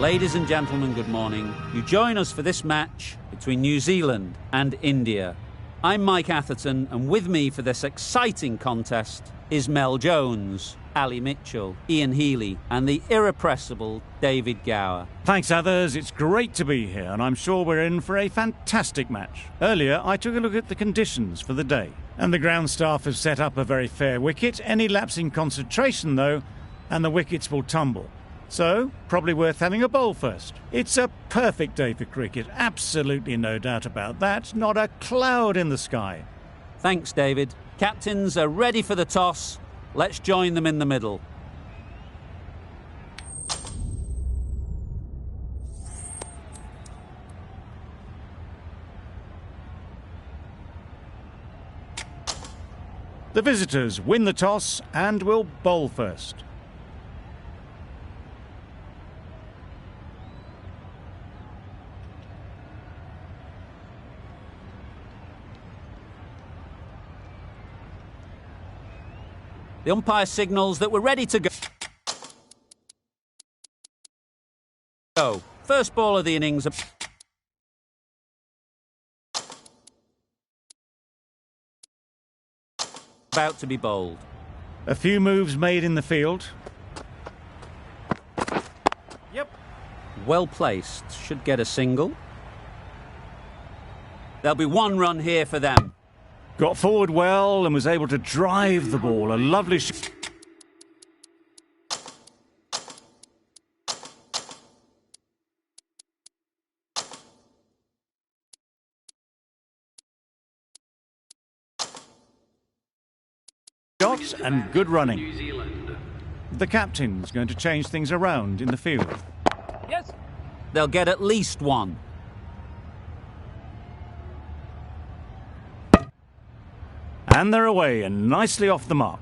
Ladies and gentlemen, good morning. You join us for this match between New Zealand and India. I'm Mike Atherton, and with me for this exciting contest is Mel Jones, Ali Mitchell, Ian Healy, and the irrepressible David Gower. Thanks, others. It's great to be here, and I'm sure we're in for a fantastic match. Earlier, I took a look at the conditions for the day, and the ground staff have set up a very fair wicket. Any lapse in concentration, though, and the wickets will tumble. So, probably worth having a bowl first. It's a perfect day for cricket, absolutely no doubt about that. Not a cloud in the sky. Thanks, David. Captains are ready for the toss. Let's join them in the middle. The visitors win the toss and will bowl first. The umpire signals that we're ready to go. First ball of the innings. About to be bowled. A few moves made in the field. Yep. Well placed. Should get a single. There'll be one run here for them. Got forward well and was able to drive the ball. A lovely shot. And good running. The captain's going to change things around in the field. Yes. They'll get at least one. And they're away and nicely off the mark.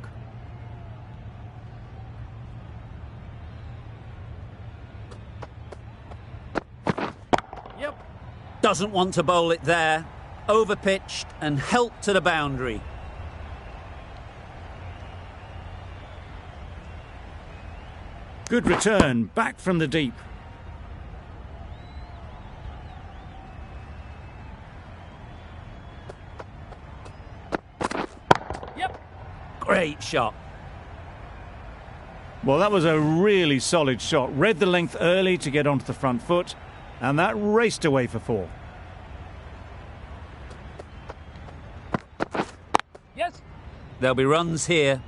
Yep. Doesn't want to bowl it there. Overpitched and helped to the boundary. Good return, back from the deep. Great shot. Well, that was a really solid shot. Read the length early to get onto the front foot, and that raced away for four. Yes. There'll be runs here.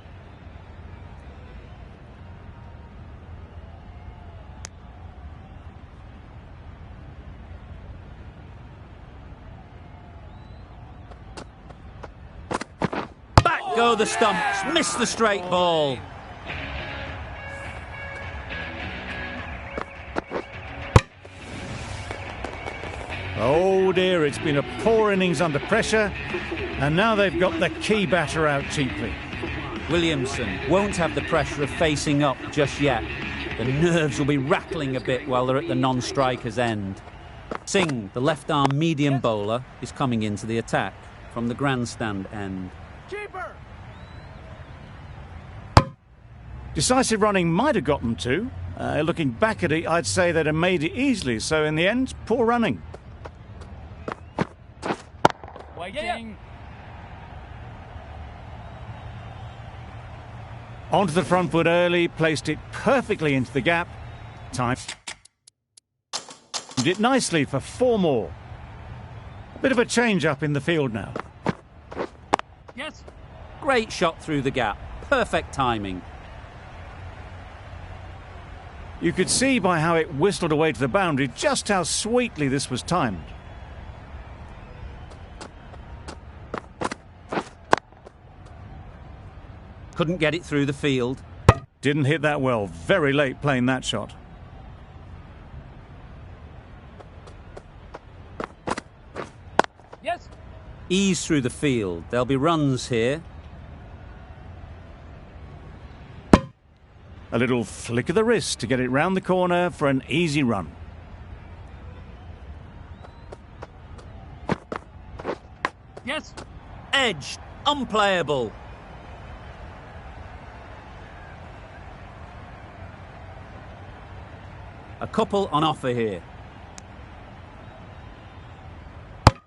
Go the stumps, miss the straight ball. Oh dear, it's been a poor innings under pressure, and now they've got the key batter out cheaply. Williamson won't have the pressure of facing up just yet. The nerves will be rattling a bit while they're at the non-striker's end. Singh, the left-arm medium bowler, is coming into the attack from the grandstand end. Keeper! Decisive running might have got them to. Looking back at it, I'd say they'd have made it easily. So in the end, poor running. Waiting. Onto the front foot early, placed it perfectly into the gap. Time. Did it nicely for four more. Bit of a change up in the field now. Yes. Great shot through the gap. Perfect timing. You could see by how it whistled away to the boundary just how sweetly this was timed. Couldn't get it through the field. Didn't hit that well. Very late playing that shot. Yes. Ease through the field. There'll be runs here. A little flick of the wrist to get it round the corner for an easy run. Yes. Edged. Unplayable. A couple on offer here.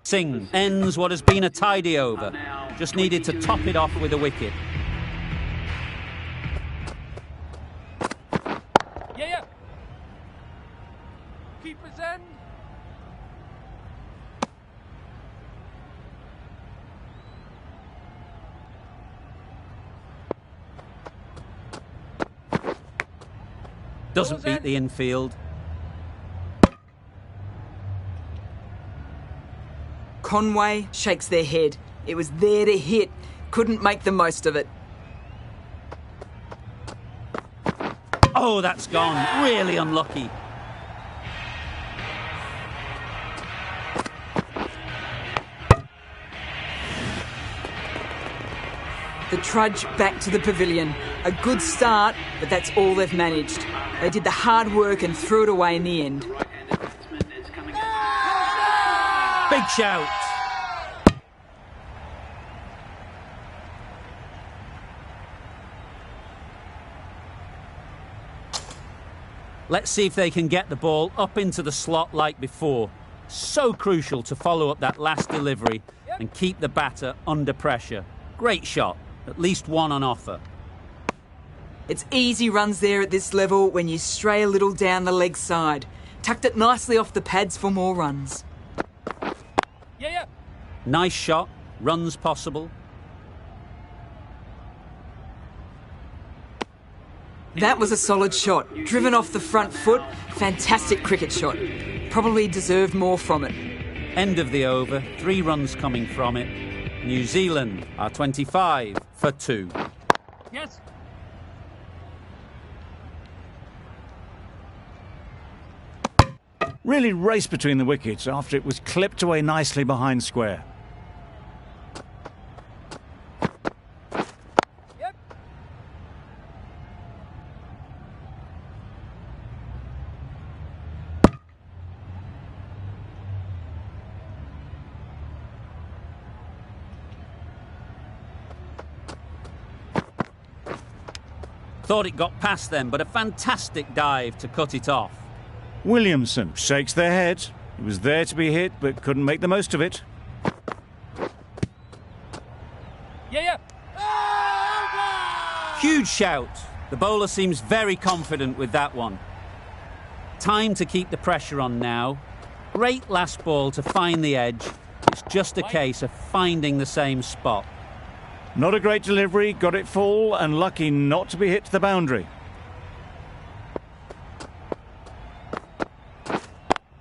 Singh ends what has been a tidy over. Just needed to top it off with a wicket. Yeah. Keeper's end. Doesn't beat the infield. Conway shakes their head. It was there to hit. Couldn't make the most of it. Oh, that's gone. Really unlucky. The trudge back to the pavilion. A good start, but that's all they've managed. They did the hard work and threw it away in the end. Big shout. Let's see if they can get the ball up into the slot like before. So crucial to follow up that last delivery and keep the batter under pressure. Great shot. At least one on offer. It's easy runs there at this level when you stray a little down the leg side. Tucked it nicely off the pads for more runs. Yeah. Nice shot. Runs possible. That was a solid shot. Driven off the front foot. Fantastic cricket shot. Probably deserved more from it. End of the over. 3 runs coming from it. New Zealand are 25 for 2. Yes. Really raced between the wickets after it was clipped away nicely behind square. Yep. Thought it got past them, but a fantastic dive to cut it off. Williamson shakes their head. He was there to be hit, but couldn't make the most of it. Yeah. Huge shout. The bowler seems very confident with that one. Time to keep the pressure on now. Great last ball to find the edge. It's just a case of finding the same spot. Not a great delivery, got it full and lucky not to be hit to the boundary.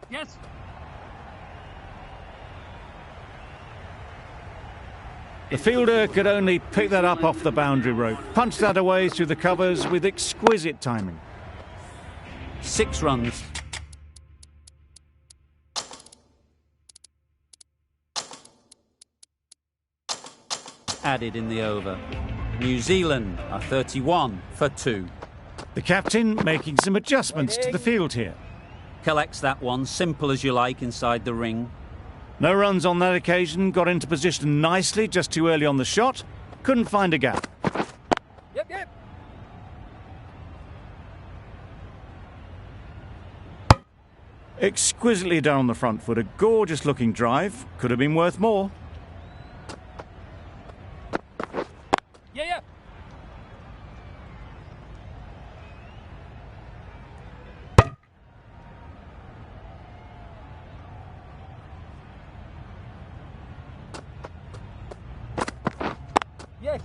Yes. The fielder could only pick that up off the boundary rope, punched that away through the covers with exquisite timing. 6 runs. Added in the over. New Zealand are 31 for 2. The captain making some adjustments to the field here. Collects that one, simple as you like, inside the ring. No runs on that occasion, got into position nicely just too early on the shot. Couldn't find a gap. Yep. Exquisitely down on the front foot, a gorgeous looking drive. Could have been worth more. Yeah. Yes.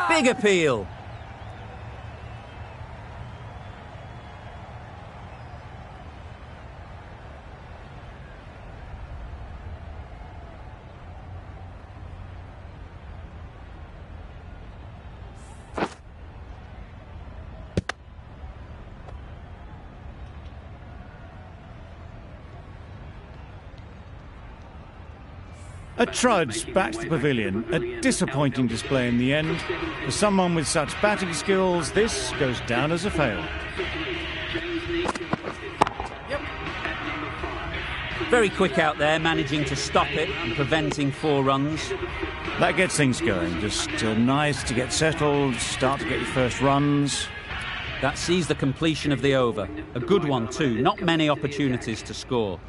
Big appeal. A trudge back to the pavilion. A disappointing display in the end. For someone with such batting skills, this goes down as a fail. Very quick out there, managing to stop it and preventing 4 runs. That gets things going. Just nice to get settled, start to get your first runs. That sees the completion of the over. A good one too, not many opportunities to score.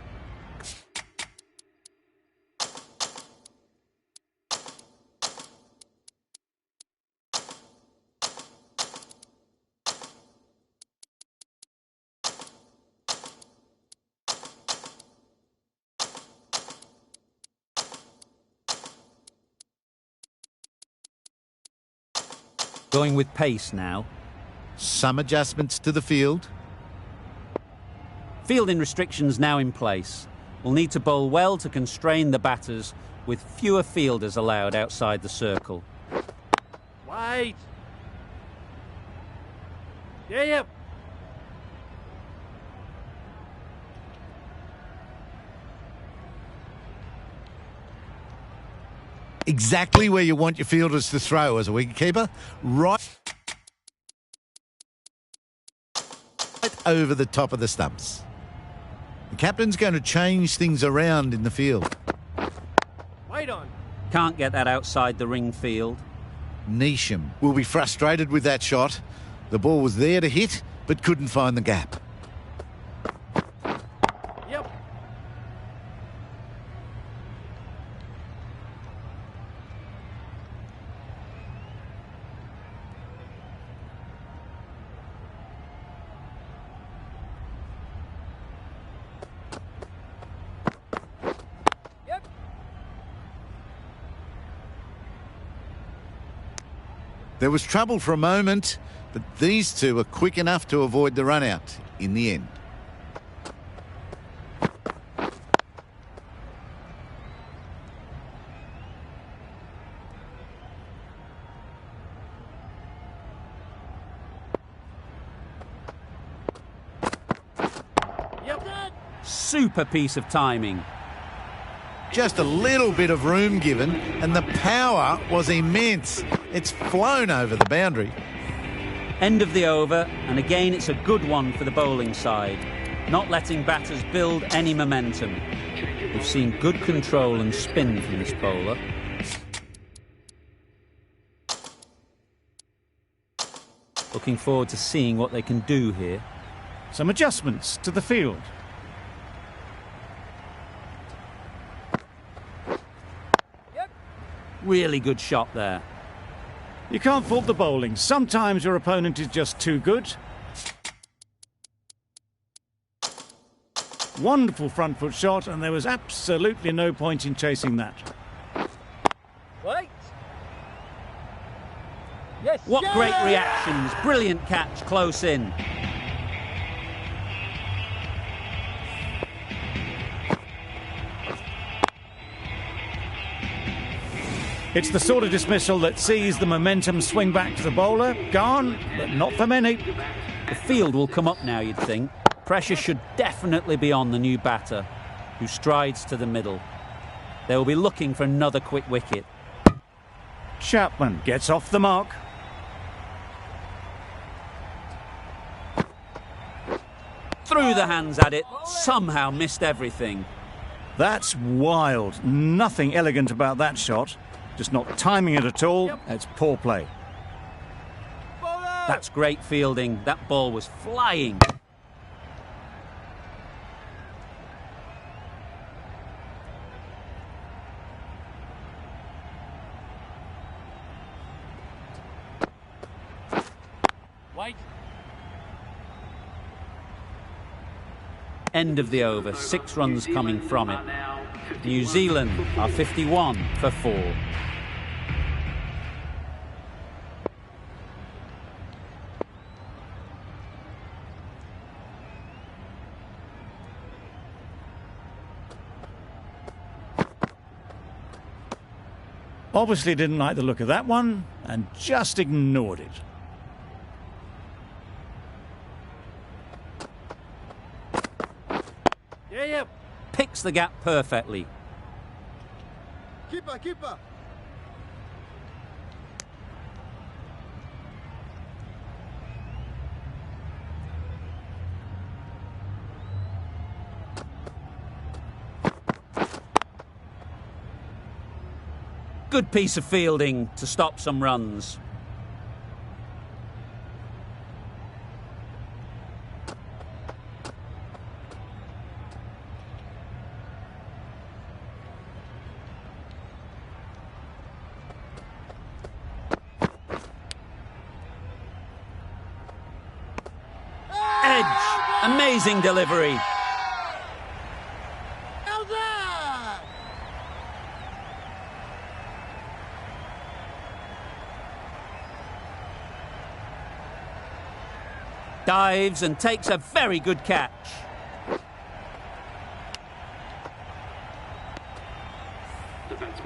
Going with pace now. Some adjustments to the field. Fielding restrictions now in place. We'll need to bowl well to constrain the batters with fewer fielders allowed outside the circle. Wait. Yeah. Exactly where you want your fielders to throw as a wicketkeeper. Right over the top of the stumps. The captain's going to change things around in the field. Wait on. Can't get that outside the ring field. Neesham will be frustrated with that shot. The ball was there to hit, but couldn't find the gap. Yep. There was trouble for a moment, but these two were quick enough to avoid the run-out in the end. Super piece of timing. Just a little bit of room given, and the power was immense. It's flown over the boundary. End of the over, and again it's a good one for the bowling side. Not letting batters build any momentum. We've seen good control and spin from this bowler. Looking forward to seeing what they can do here. Some adjustments to the field. Really good shot there. You can't fault the bowling. Sometimes your opponent is just too good. Wonderful front foot shot, and there was absolutely no point in chasing that. Wait. Yes. What great reactions. Brilliant catch close in. It's the sort of dismissal that sees the momentum swing back to the bowler. Gone, but not for many. The field will come up now, you'd think. Pressure should definitely be on the new batter, who strides to the middle. They will be looking for another quick wicket. Chapman gets off the mark. Threw the hands at it, somehow missed everything. That's wild. Nothing elegant about that shot. Just not timing it at all. It's poor play. That's great fielding. That ball was flying. Wait. End of the over. 6 runs coming from it. New Zealand are 51 for 4. Obviously didn't like the look of that one and just ignored it. Yeah. Picks the gap perfectly. Keeper. Good piece of fielding to stop some runs. Edge. Amazing delivery. Dives and takes a very good catch.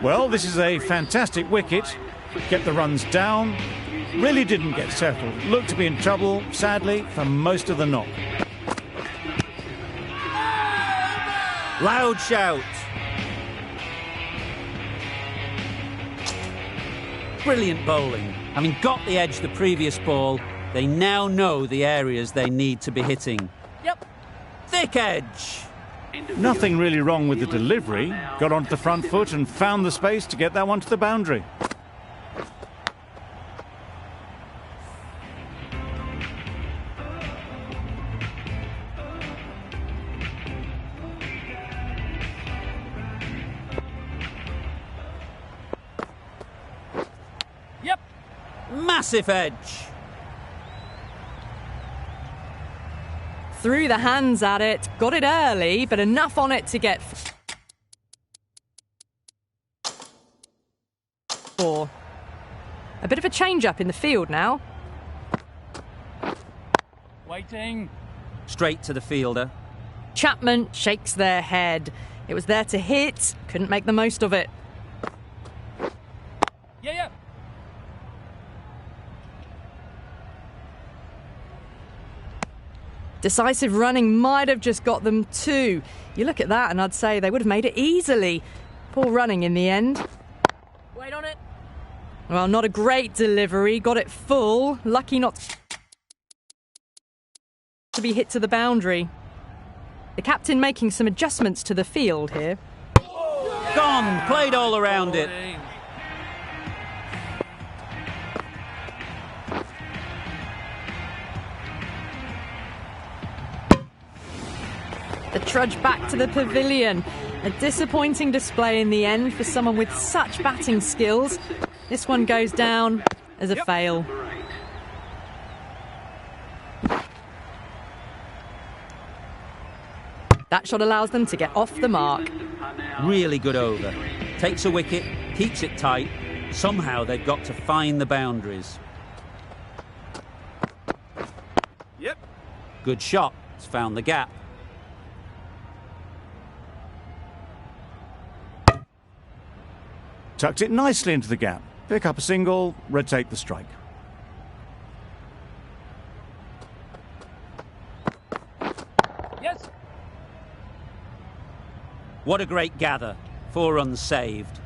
Well, this is a fantastic wicket. Kept the runs down. Really didn't get settled. Looked to be in trouble, sadly, for most of the knock. Loud shout. Brilliant bowling. Having got the edge the previous ball, they now know the areas they need to be hitting. Yep. Thick edge. Nothing really wrong with the delivery. Got onto the front foot and found the space to get that one to the boundary. Yep. Massive edge. Threw the hands at it, got it early, but enough on it to get 4. A bit of a change-up in the field now. Waiting. Straight to the fielder. Chapman shakes their head. It was there to hit, couldn't make the most of it. Yeah. Decisive running might have just got them 2. You look at that and I'd say they would have made it easily. Poor running in the end. Wait on it. Well, not a great delivery, got it full. Lucky not to be hit to the boundary. The captain making some adjustments to the field here. Gone. Played all around it. The trudge back to the pavilion. A disappointing display in the end for someone with such batting skills. This one goes down as a fail. That shot allows them to get off the mark. Really good over. Takes a wicket, keeps it tight. Somehow they've got to find the boundaries. Yep. Good shot. It's found the gap. Tucked it nicely into the gap. Pick up a single, rotate the strike. Yes. What a great gather. 4 runs saved.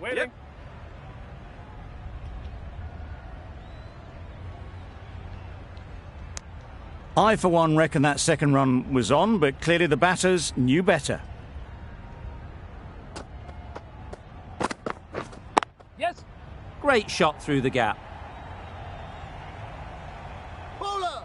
Waiting. Yep. I, for one, reckon that second run was on, but clearly the batters knew better. Yes. Great shot through the gap. Bowler.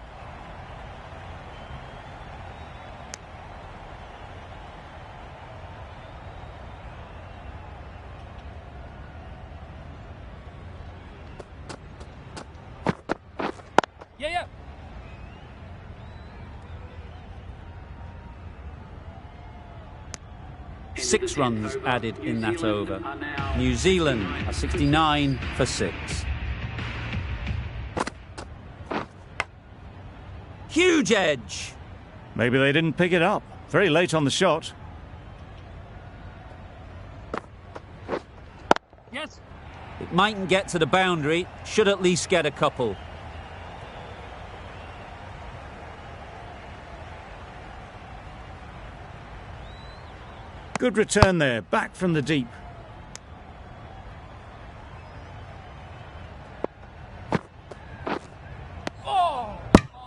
Yeah. 6 runs added in that over. New Zealand are 69 for 6. Huge edge. Maybe they didn't pick it up. Very late on the shot. Yes. It mightn't get to the boundary, should at least get a couple. Good return there, back from the deep.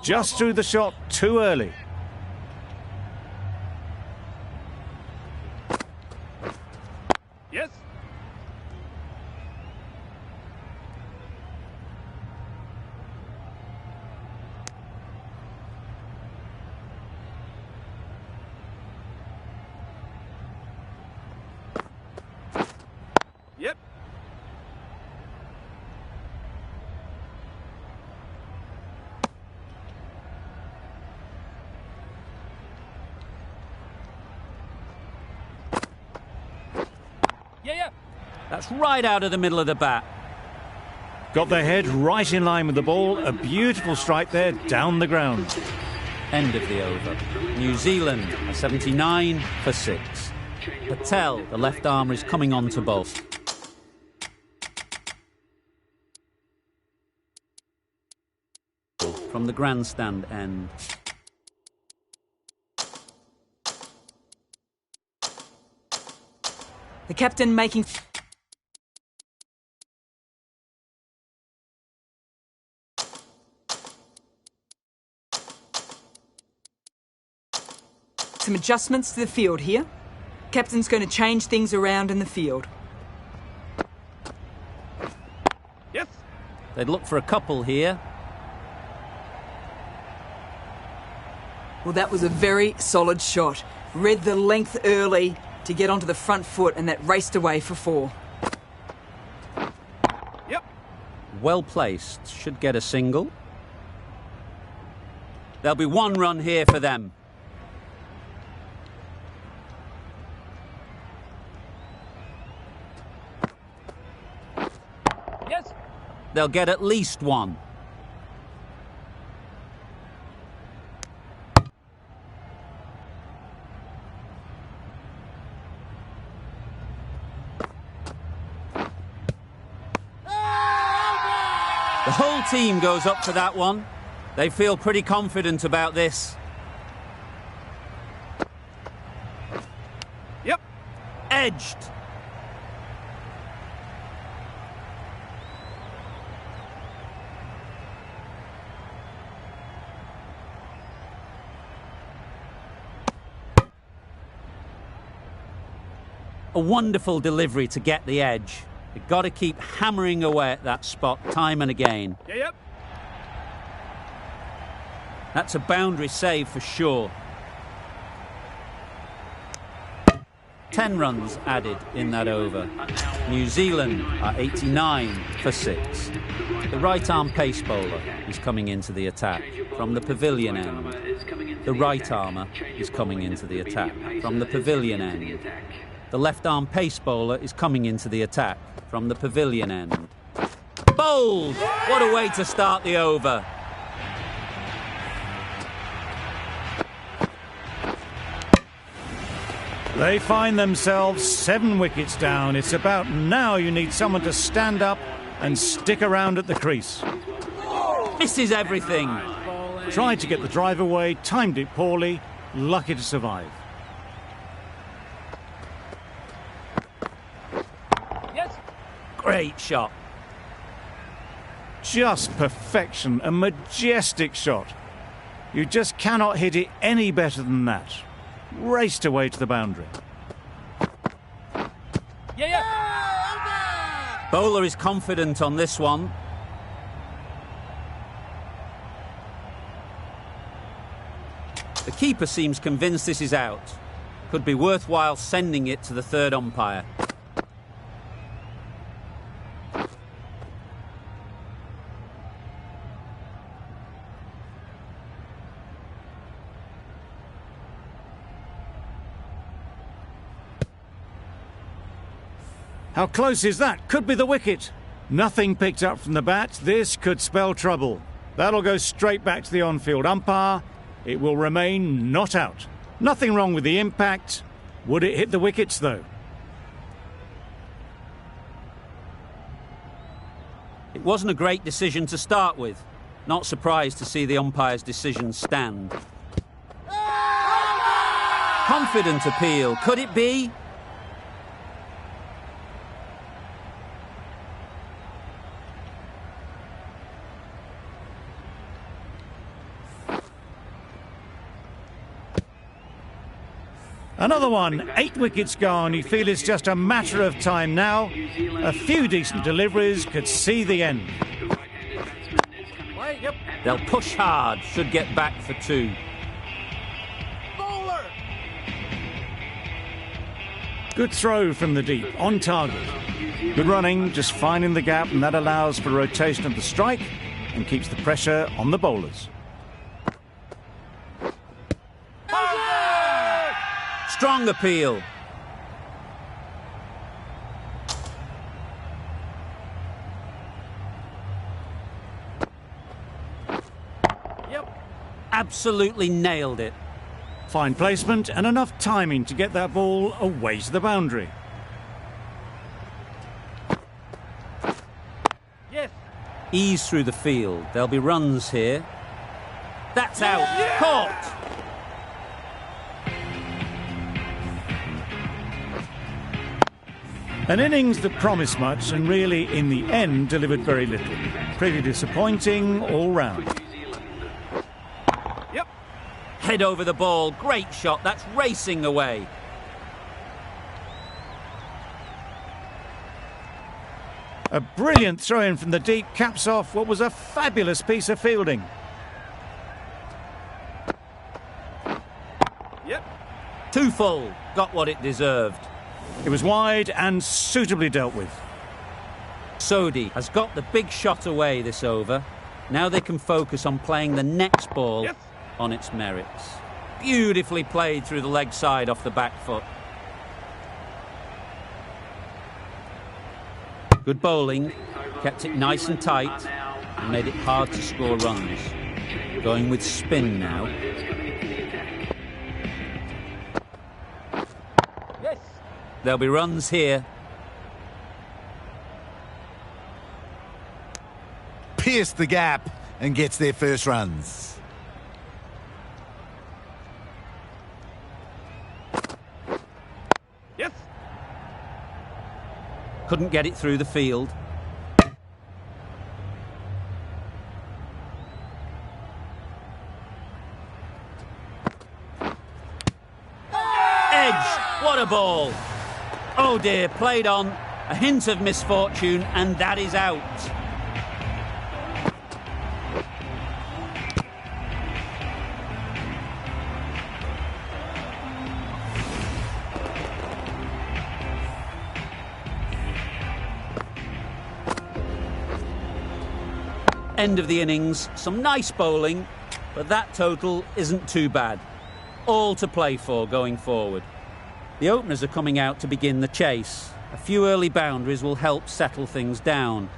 Just threw the shot too early. Yes. Yep. Yeah. That's right out of the middle of the bat. Got their head right in line with the ball. A beautiful strike there down the ground. End of the over. New Zealand are 79 for 6. Patel, the left armer, is coming on to bowl. From the grandstand end. The captain making some adjustments to the field here. Captain's going to change things around in the field. Yes. They'd look for a couple here. Well, that was a very solid shot. Read the length early to get onto the front foot, and that raced away for 4. Yep. Well placed. Should get a single. There'll be 1 run here for them. Yes. They'll get at least 1. The whole team goes up for that one. They feel pretty confident about this. Yep. Edged. A wonderful delivery to get the edge. You've got to keep hammering away at that spot time and again. Yeah, yep. That's a boundary save for sure. 10 runs added in that over. New Zealand are 89 for 6. The right arm pace bowler is coming into the attack from the pavilion end. The right armour is coming into the attack from the pavilion end. The left arm pace bowler is coming into the attack from the pavilion end. Bowled! What a way to start the over. They find themselves 7 wickets down. It's about now you need someone to stand up and stick around at the crease. Misses everything. Tried to get the drive away, timed it poorly, lucky to survive. Yes. Great shot. Just perfection, a majestic shot. You just cannot hit it any better than that. Raced away to the boundary. Yeah. Bowler is confident on this one. The keeper seems convinced this is out. Could be worthwhile sending it to the third umpire. How close is that? Could be the wicket. Nothing picked up from the bat. This could spell trouble. That'll go straight back to the on-field umpire. It will remain not out. Nothing wrong with the impact. Would it hit the wickets, though? It wasn't a great decision to start with. Not surprised to see the umpire's decision stand. Confident appeal. Could it be? Another one, 8 wickets gone. You feel it's just a matter of time now. A few decent deliveries could see the end. Yep. They'll push hard, should get back for 2. Bowler. Good throw from the deep, on target. Good running, just finding the gap, and that allows for rotation of the strike and keeps the pressure on the bowlers. Strong appeal. Yep. Absolutely nailed it. Fine placement and enough timing to get that ball away to the boundary. Yes. Ease through the field. There'll be runs here. That's out. Yeah! Caught. An innings that promised much and really, in the end, delivered very little. Pretty disappointing all round. Yep. Head over the ball. Great shot. That's racing away. A brilliant throw-in from the deep caps off what was a fabulous piece of fielding. Yep. 2 full. Got what it deserved. It was wide and suitably dealt with. Sodhi has got the big shot away this over. Now they can focus on playing the next ball Yes. on its merits. Beautifully played through the leg side off the back foot. Good bowling, kept it nice and tight and made it hard to score runs. Going with spin now. Yes. There'll be runs here. Pierced the gap and gets their first runs. Yes. Couldn't get it through the field. Edge! What a ball! Oh dear, played on. A hint of misfortune, and that is out. End of the innings, some nice bowling, but that total isn't too bad. All to play for going forward. The openers are coming out to begin the chase. A few early boundaries will help settle things down.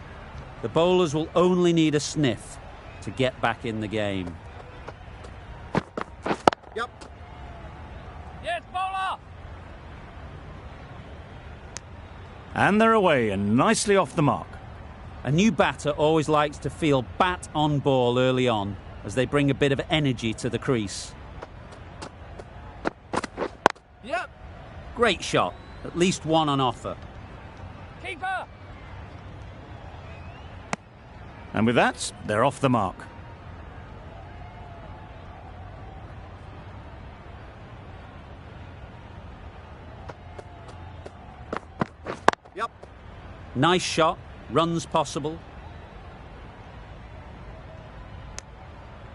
The bowlers will only need a sniff to get back in the game. Yep. Yes, bowler. And they're away and nicely off the mark. A new batter always likes to feel bat on ball early on as they bring a bit of energy to the crease. Yep. Great shot, at least one on offer. Keeper. And with that, they're off the mark. Yep. Nice shot, runs possible.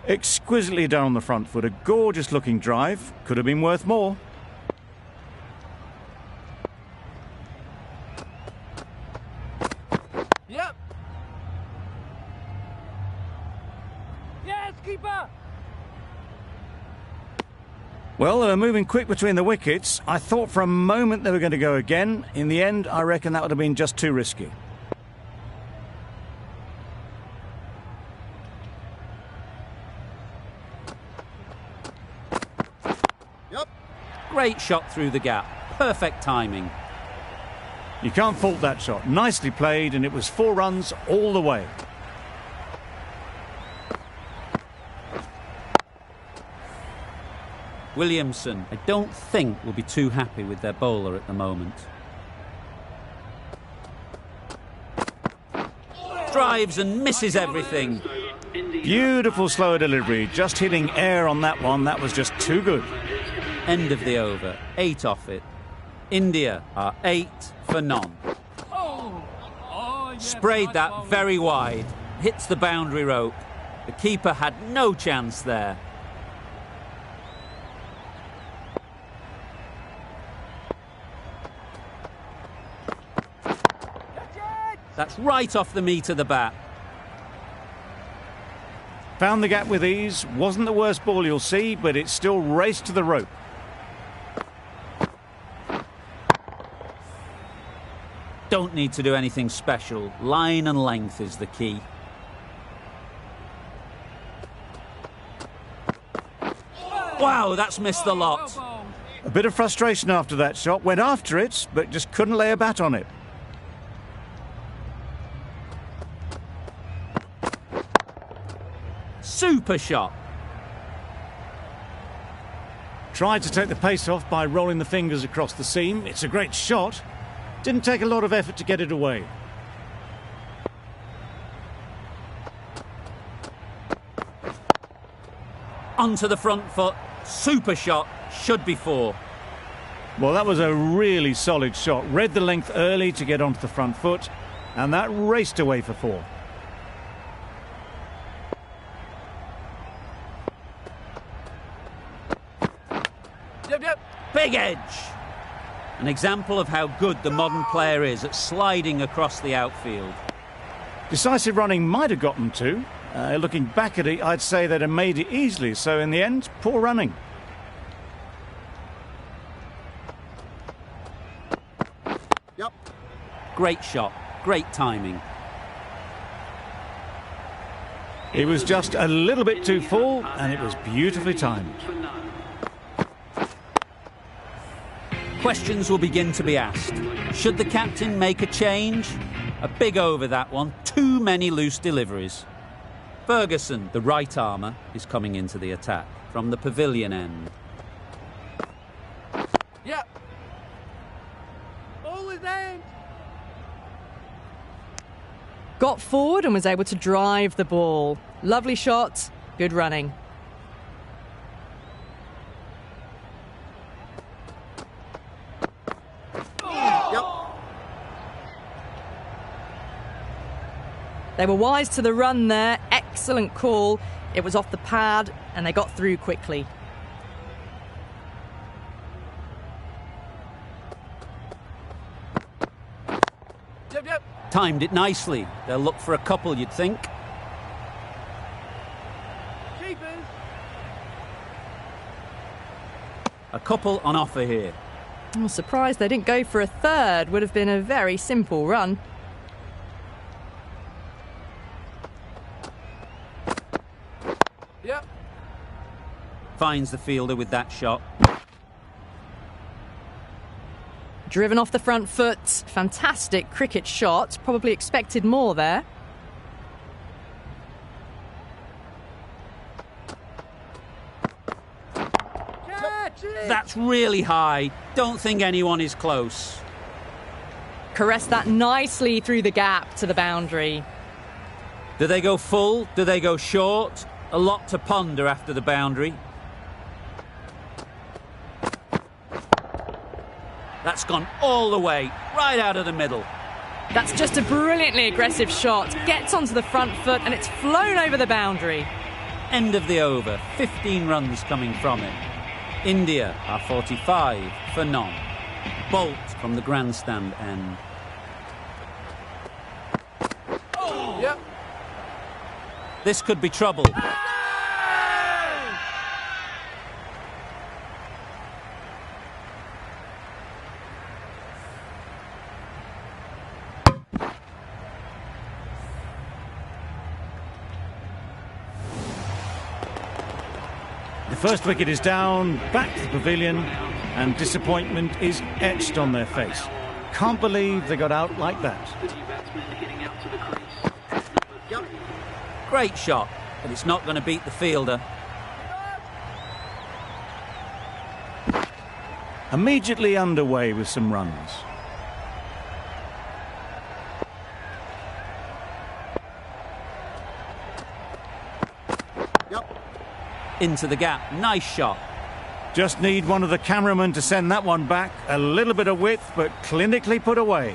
Exquisitely done on the front foot. A gorgeous looking drive. Could have been worth more. Yep. Yes, keeper. Well, they were moving quick between the wickets. I thought for a moment they were going to go again. In the end, I reckon that would have been just too risky. Yep. Great shot through the gap. Perfect timing. You can't fault that shot. Nicely played, and it was 4 runs all the way. Williamson, I don't think, will be too happy with their bowler at the moment. Drives and misses everything. Beautiful slower delivery. Just hitting air on that one. That was just too good. End of the over, 8 off it. India are 8 for none. Sprayed that very wide. Hits the boundary rope. The keeper had no chance there. That's right off the meat of the bat. Found the gap with ease. Wasn't the worst ball you'll see, but it still raced to the rope. Don't need to do anything special. Line and length is the key. Wow, that's missed the lot. A bit of frustration after that shot. Went after it, but just couldn't lay a bat on it. Super shot. Tried to take the pace off by rolling the fingers across the seam. It's a great shot. Didn't take a lot of effort to get it away. Onto the front foot. Super shot. Should be 4. Well, that was a really solid shot. Read the length early to get onto the front foot, and that raced away for 4. Big edge. An example of how good the modern player is at sliding across the outfield. Decisive running might have got them to. Looking back at it, I'd say they'd have made it easily. So in the end, poor running. Yep. Great shot. Great timing. It was just a little bit too full, and it was beautifully timed. Questions will begin to be asked. Should the captain make a change? A big over that one. Too many loose deliveries. Ferguson, the right armour, is coming into the attack from the pavilion end. Yep. All is aimed. Got forward and was able to drive the ball. Lovely shot, good running. They were wise to the run there. Excellent call. It was off the pad and they got through quickly. Yep. Timed it nicely. They'll look for a couple, you'd think. Keepers. A couple on offer here. I'm surprised they didn't go for a third. Would have been a very simple run. Yep. Finds the fielder with that shot. Driven off the front foot. Fantastic cricket shot. Probably expected more there. Catch it. That's really high. Don't think anyone is close. Caressed that nicely through the gap to the boundary. Do they go full? Do they go short? A lot to ponder after the boundary. That's gone all the way, right out of the middle. That's just a brilliantly aggressive shot. Gets onto the front foot and it's flown over the boundary. End of the over, 15 runs coming from it. India are 45 for none. Bolt from the grandstand end. Yep. This could be trouble. The first wicket is down, back to the pavilion, and disappointment is etched on their face. Can't believe they got out like that. Yep. Great shot, but it's not going to beat the fielder. Immediately underway with some runs. Into the gap, nice shot. Just need one of the cameramen to send that one back. A little bit of width, but clinically put away.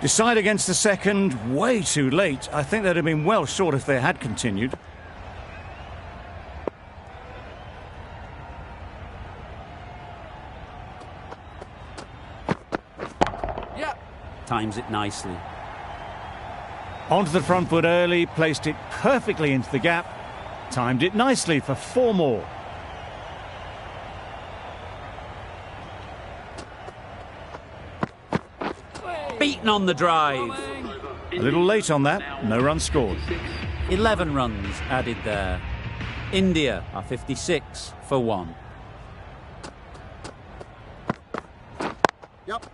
Decide against the second, way too late. I think they'd have been well short if they had continued. Yep. Times it nicely. Onto the front foot early, placed it perfectly into the gap. Timed it nicely for 4 more. Beaten on the drive. A little late on that, no runs scored. 11 runs added there. India are 56 for 1. Yep.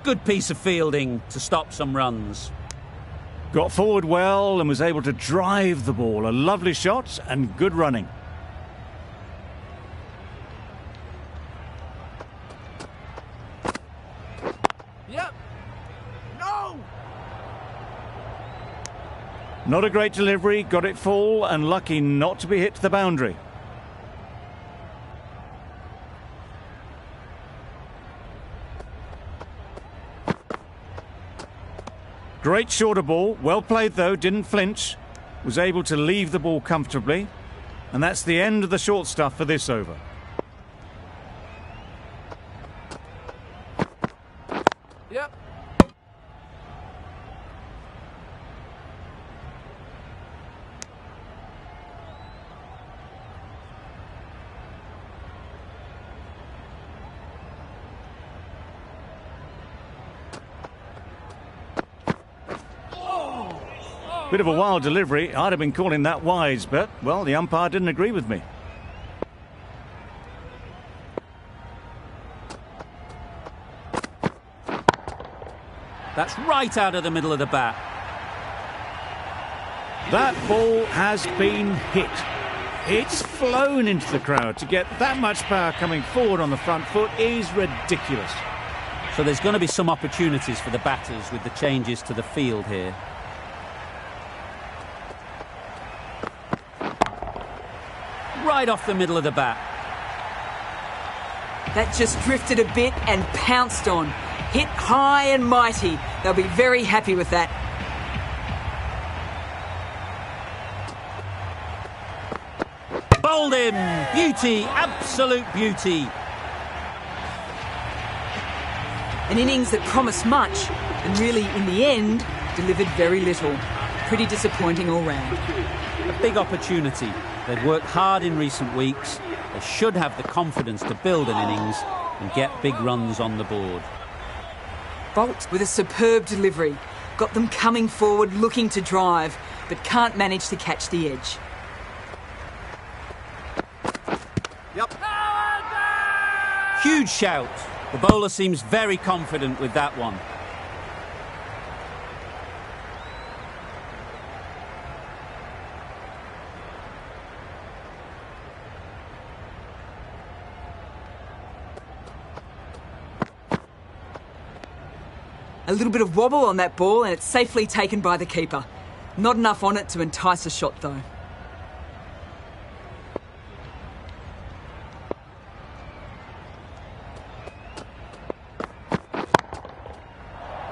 Good piece of fielding to stop some runs. Got forward well and was able to drive the ball. A lovely shot and good running. Yep. No! Not a great delivery, got it full and lucky not to be hit to the boundary. Great shorter ball, well played though, didn't flinch, was able to leave the ball comfortably, and that's the end of the short stuff for this over. Yep. Bit of a wild delivery, I'd have been calling that wise, but, well, the umpire didn't agree with me. That's right out of the middle of the bat. That ball has been hit. It's flown into the crowd. To get that much power coming forward on the front foot is ridiculous. So there's going to be some opportunities for the batters with the changes to the field here. Right off the middle of the bat. That just drifted a bit and pounced on. Hit high and mighty. They'll be very happy with that. Bowled him! Beauty, absolute beauty. An innings that promised much and really, in the end, delivered very little. Pretty disappointing all round. A big opportunity. They've worked hard in recent weeks. They should have the confidence to build an innings and get big runs on the board. Bolt with a superb delivery. Got them coming forward looking to drive, but can't manage to catch the edge. Yep. Huge shout. The bowler seems very confident with that one. A little bit of wobble on that ball and it's safely taken by the keeper. Not enough on it to entice a shot though.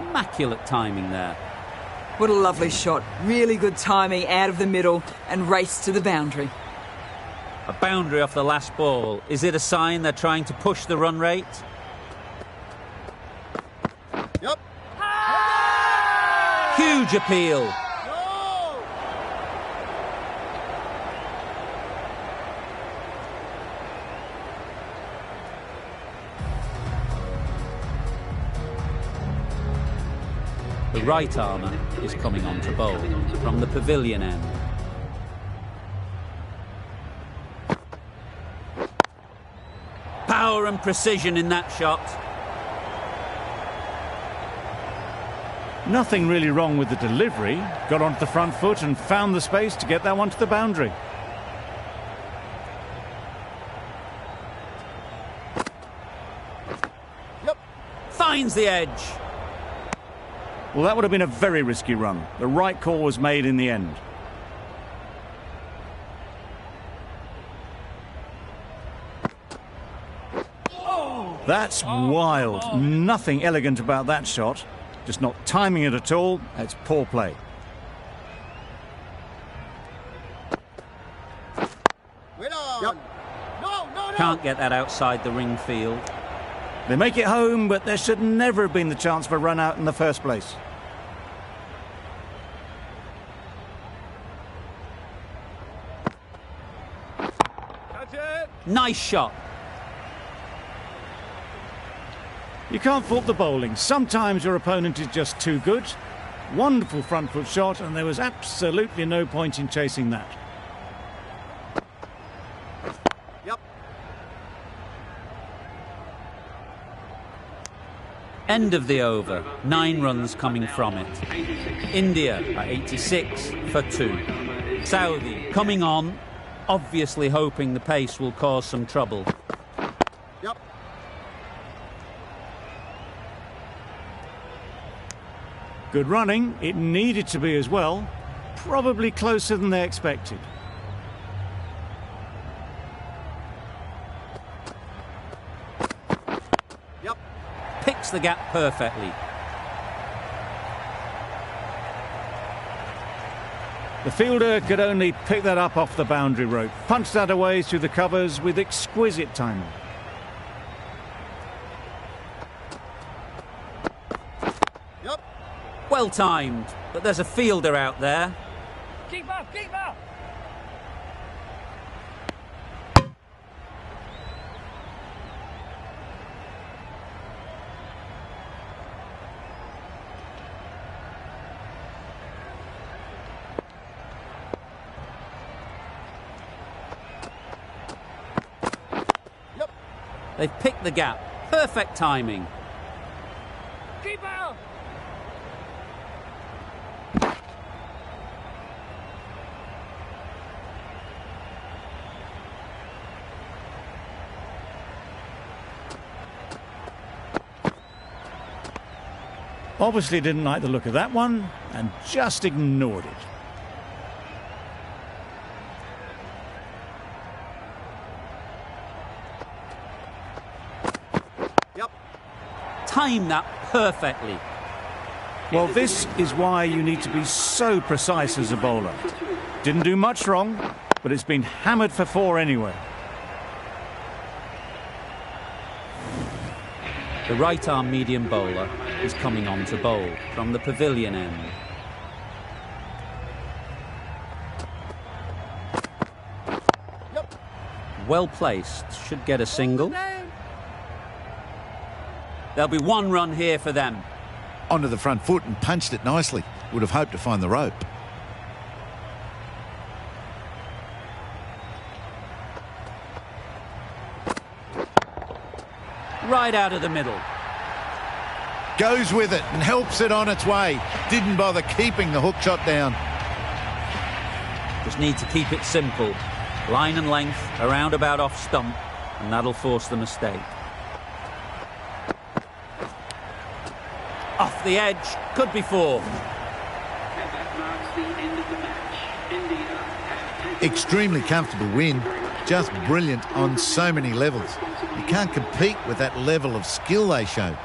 Immaculate timing there. What a lovely shot. Really good timing out of the middle and race to the boundary. A boundary off the last ball. Is it a sign they're trying to push the run rate? Yep. Huge appeal. No! The right armour is coming on to bowl from the pavilion end. Power and precision in that shot. Nothing really wrong with the delivery. Got onto the front foot and found the space to get that one to the boundary. finds the edge. Well, that would have been a very risky run. The right call was made in the end. That's wild. Nothing elegant about that shot. Just not timing it at all. It's poor play. Yep. No. Can't get that outside the ring field. They make it home, but there should never have been the chance for a run out in the first place. Catch it. Nice shot. You can't fault the bowling. Sometimes your opponent is just too good. Wonderful front foot shot, and there was absolutely no point in chasing that. Yep. End of the over. 9 runs coming from it. India at 86 for 2. Saudi coming on, obviously hoping the pace will cause some trouble. Yep. Good running. It needed to be as well. Probably closer than they expected. Yep. Picks the gap perfectly. The fielder could only pick that up off the boundary rope. Punched that away through the covers with exquisite timing. Yep. Well timed, but there's a fielder out there. Keep up. They've picked the gap. Perfect timing. Keep out. Obviously didn't like the look of that one and just ignored it. Time that perfectly. Well, this is why you need to be so precise as a bowler. Didn't do much wrong, but it's been hammered for 4 anyway. The right-arm medium bowler is coming on to bowl from the pavilion end. Yep. Well placed, should get a single. There'll be 1 run here for them. Onto the front foot and punched it nicely. Would have hoped to find the rope. Right out of the middle. Goes with it and helps it on its way. Didn't bother keeping the hook shot down. Just need to keep it simple. Line and length, around about off stump, and that'll force the mistake. Off the edge, could be 4. Extremely comfortable win. Just brilliant on so many levels. You can't compete with that level of skill they showed.